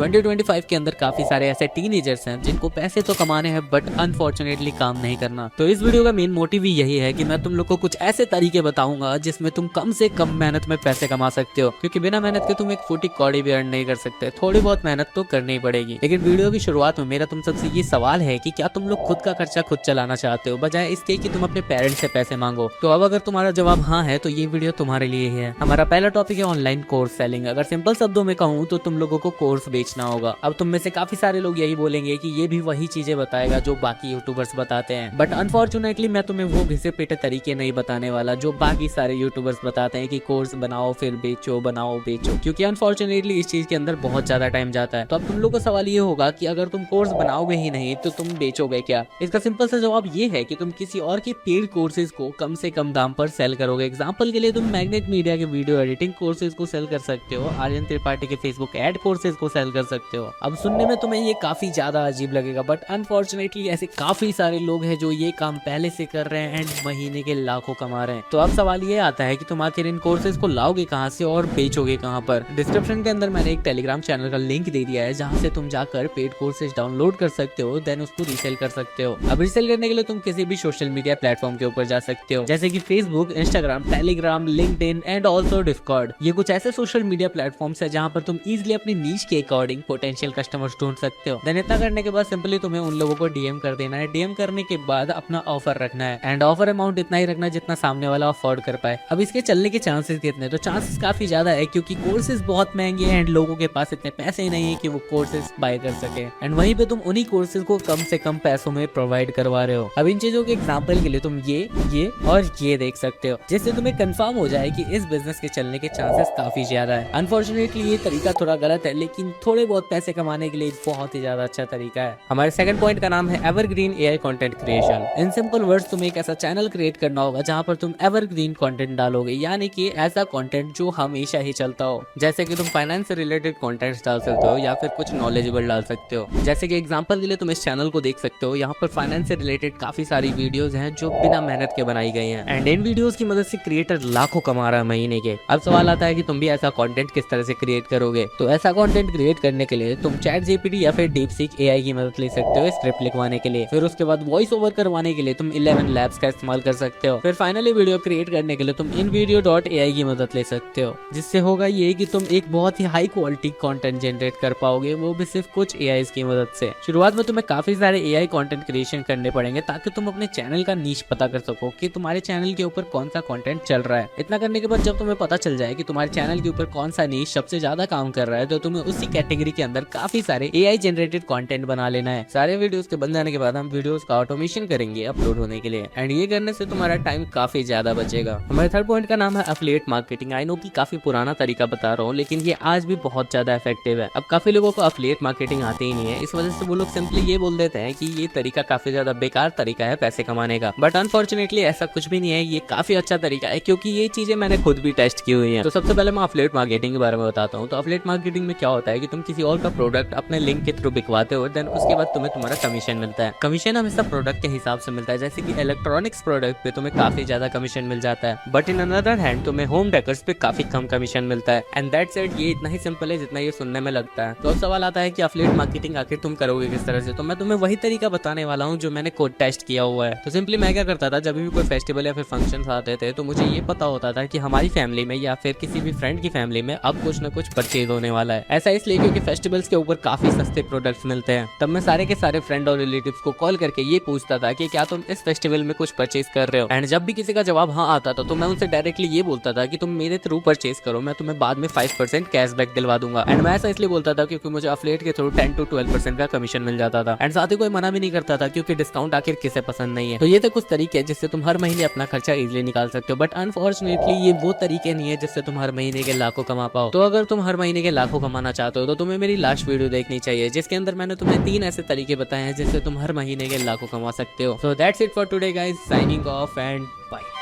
2025 के अंदर काफी सारे ऐसे टीनेजर्स हैं जिनको पैसे तो कमाने हैं बट अनफॉर्चुनेटली काम नहीं करना। तो इस वीडियो का मेन मोटिव ही यही है कि मैं तुम लोग को कुछ ऐसे तरीके बताऊंगा जिसमें तुम कम से कम मेहनत में पैसे कमा सकते हो, क्योंकि बिना मेहनत के तुम एक फूटी कौड़ी भी अर्न नहीं कर सकते। थोड़ी बहुत मेहनत तो करनी ही पड़ेगी। लेकिन वीडियो की शुरुआत में मेरा तुम सबसे ये सवाल है कि क्या तुम लोग खुद का खर्चा खुद चलाना चाहते हो बजाय इसके कि तुम अपने पेरेंट्स से पैसे मांगो। तो अब अगर तुम्हारा जवाब हाँ है तो ये वीडियो तुम्हारे लिए ही है। हमारा पहला टॉपिक है ऑनलाइन कोर्स सेलिंग। अगर सिंपल शब्दों में कहूँ तो तुम लोगों को कोर्स बेचना होगा। अब तुम में से काफी सारे लोग यही बोलेंगे कि ये भी वही चीजें बताएगा जो बाकी यूट्यूबर्स बताते हैं, बट अनफॉर्चुनेटली मैं तुम्हें वो घिसे पिटे तरीके नहीं बताने वाला जो बाकी सारे यूट्यूबर्स बताते हैं कि कोर्स बनाओ फिर बेचो, बनाओ बेचो, क्योंकि अनफॉर्चुनेटली इस चीज के अंदर बहुत ज्यादा टाइम जाता है। तो अब तुम लोग का सवाल ये होगा कि अगर तुम कोर्स बनाओगे ही नहीं तो तुम बेचोगे क्या? इसका सिंपल सा जवाब ये है कि तुम किसी और के पेड कोर्सेज को कम से कम दाम पर सेल करोगे। एग्जांपल के लिए तुम मैग्नेट मीडिया के वीडियो एडिटिंग कोर्सेज को सेल कर सकते हो, आर्यन त्रिपाठी के फेसबुक एड कोर्सेज को सेल कर सकते हो। अब सुनने में तुम्हें ये काफी ज्यादा अजीब लगेगा, बट अनफॉर्चुनेटली ऐसे काफी सारे लोग हैं जो ये काम पहले से कर रहे हैं एंड महीने के लाखों कमा रहे हैं। तो अब सवाल ये आता है कि तुम आखिर इन कोर्सेज को लाओगे कहाँ से और बेचोगे कहाँ पर? डिस्क्रिप्शन के अंदर मैंने एक टेलीग्राम चैनल का लिंक दे दिया है जहाँ से तुम जाकर पेड कोर्सेज डाउनलोड कर सकते हो, देन उसको रीसेल कर सकते हो। अब रीसेल करने के लिए तुम किसी भी सोशल मीडिया प्लेटफॉर्म के ऊपर जा सकते हो, जैसे कि Facebook, Instagram, Telegram, LinkedIn and also Discord. ये कुछ ऐसे सोशल मीडिया प्लेटफॉर्म्स है जहाँ पर तुम इजिली अपनी नीश के अकॉर्डिंग पोटेंशियल कस्टमर्स ढूंढ सकते हो। देन इतना करने के बाद सिंपली तुम्हें उन लोगों को डीएम कर देना है। डीएम करने के बाद अपना ऑफर रखना है एंड ऑफर अमाउंट इतना ही रखना जितना सामने वाला अफोर्ड कर पाए। अब इसके चलने के चांसेस कितने? तो चांसेस काफी ज्यादा है क्योंकि कोर्सेज बहुत महंगे हैं एंड लोगों के पास इतने पैसे नहीं है कि वो कोर्सेज बाय कर सके, एंड वहीं पे तुम उन्हीं कोर्सेज को कम से कम पैसों में प्रोवाइड करवा रहे हो। अब इन चीजों के एग्जांपल के लिए तुम ये और ये देख सकते हो, जिससे तुम्हें कंफर्म हो जाए कि इस बिजनेस के चलने के चांसेस काफी ज्यादा है। अनफॉर्चुनेटली ये तरीका थोड़ा गलत है, लेकिन थोड़े बहुत पैसे कमाने के लिए बहुत ही ज्यादा अच्छा तरीका है। हमारे सेकंड पॉइंट का नाम है evergreen AI content creation. In simple words तुम्हें एक ऐसा चैनल क्रिएट करना होगा जहाँ पर तुम एवरग्रीन कंटेंट डालोगे, यानी कि ऐसा कंटेंट जो हमेशा ही चलता हो। जैसे कि तुम फाइनेंस से रिलेटेड कंटेंट डाल सकते हो या फिर कुछ नॉलेजेबल डाल सकते हो। जैसे कि एग्जांपल के लिए तुम इस चैनल को देख सकते हो, यहाँ पर फाइनेंस से रिलेटेड काफी सारी वीडियोस हैं जो बिना मेहनत के बनाई गई हैं एंड इन वीडियोस की मदद से क्रिएटर लाखों कमा रहा है महीने के। अब सवाल आता है कि तुम भी ऐसा कंटेंट किस तरह से क्रिएट करोगे? तो ऐसा कंटेंट क्रिएट करने के लिए तुम चैट जीपीटी या फिर डीपसीक एआई की मदद ले सकते हो स्क्रिप्ट लिखवाने के लिए। फिर उसके बाद वॉइस ओवर करवाने के लिए तुम 11 लैब्स का इस्तेमाल कर सकते हो। फिर फाइनली वीडियो क्रिएट करने के लिए तुम InVideo.ai की मदद ले सकते हो, जिससे होगा ये कि तुम एक बहुत ही हाई क्वालिटी कंटेंट जनरेट कर पाओगे, वो भी सिर्फ कुछ एआई की मदद से। शुरुआत में तुम्हें काफी सारे एआई कंटेंट क्रिएशन करने पड़ेंगे ताकि तुम अपने चैनल का नीश पता कर सको कि तुम्हारे चैनल के ऊपर कौन सा कंटेंट चल रहा है। इतना करने के बाद जब तुम्हें पता चल जाए कि तुम्हारे चैनल के ऊपर कौन सा नीश सबसे ज्यादा काम कर रहा है, तो तुम्हें उसी कैटेगरी के अंदर काफी सारे एआई जनरेटेड कंटेंट बना लेना है। सारे वीडियोस के बन जाने के बाद हम वीडियोस का ऑटोमेशन करेंगे अपलोड होने के लिए, एंड ये करने से तुम्हारा टाइम काफी ज्यादा बचेगा। हमारे थर्ड पॉइंट का नाम है एफिलिएट मार्केटिंग। आई नो कि काफी पुराना तरीका बता रहा हूँ, लेकिन ये आज भी बहुत ज्यादा इफेक्टिव है। अब काफी लोगों को एफिलिएट मार्केटिंग आती ही नहीं है, इस वजह से वो लोग सिंपली ये बोल देते हैं कि ये तरीका काफी ज्यादा बेकार तरीका है पैसे कमाने का। बट अनफॉर्चुनेटली ऐसा कुछ भी नहीं है, ये काफी अच्छा तरीका है क्योंकि ये चीजें मैंने खुद भी टेस्ट की हुई है। तो सबसे पहले मैं एफिलिएट मार्केटिंग के बारे में बताता हूँ। तो एफिलिएट मार्केटिंग में क्या होता है कि तुम किसी और का प्रोडक्ट अपने लिंक के थ्रू बिकवाते हो, देन उसके बाद तुम्हें तुम्हारा कमीशन मिलता है। कमीशन हमेशा प्रोडक्ट के हिसाब से मिलता है, जैसे कि इलेक्ट्रॉनिक्स प्रोडक्ट पे तुम्हें काफी ज्यादा कमीशन मिल जाता है, बट इन अनदर हैंड तुम्हें होम डेकर्स पे काफी कम कमीशन मिलता है। And that's it. ये इतना ही सिंपल है जितना ये सुनने में लगता है। तो अब सवाल आता है कि एफिलिएट मार्केटिंग आखिर तुम करोगे किस तरह से? तो मैं तुम्हें वही तरीका बताने वाला हूँ जो मैंने खुद टेस्ट किया हुआ है। तो सिंपली मैं क्या करता था, जब भी कोई फेस्टिवल या फिर फंक्शन आते थे तो मुझे ये पता होता था कि हमारी फैमिली में या फिर किसी भी फ्रेंड की फैमिली में अब कुछ न कुछ परचेज होने वाला है। ऐसा इसलिए क्योंकि फेस्टिवल्स के ऊपर काफी सस्ते प्रोडक्ट्स मिलते हैं। तब मैं सारे के सारे फ्रेंड और रिलेटिव्स को कॉल करके ये पूछता था कि क्या तुम इस फेस्टिवल में कुछ परचेज कर रहे हो, एंड जब भी किसी का जवाब हाँ आता था तो मैं उनसे डायरेक्टली ये बोलता था कि तुम मेरे थ्रू परचेज करो, मैं तुम्हें बाद में 5% कैशबैक दिलवा दूंगा। एंड मैं ऐसा इसलिए बोलता था क्योंकि मुझे एफिलिएट के थ्रू 10 to 12% का कमीशन मिल जाता था, एंड साथ ही कोई मना भी नहीं करता था क्योंकि डिस्काउंट आखिर किसे पसंद नहीं है। तो ये तो कुछ तरीके हैं जिससे तुम हर महीने अपना खर्चा इजीली निकाल सकते हो, बट अनफॉर्चुनेटली ये वो तरीके नहीं है जिससे तुम हर महीने के लाखों कमा पाओ। तो अगर तुम हर महीने के लाखों कमाना चाहते हो तो तुम्हें मेरी लास्ट वीडियो देखनी चाहिए, जिसके अंदर मैंने तुम्हें 3 ऐसे तरीके बताए हैं जिससे तुम हर महीने के लाखों कमा सकते हो। So that's it for today guys, signing off and bye.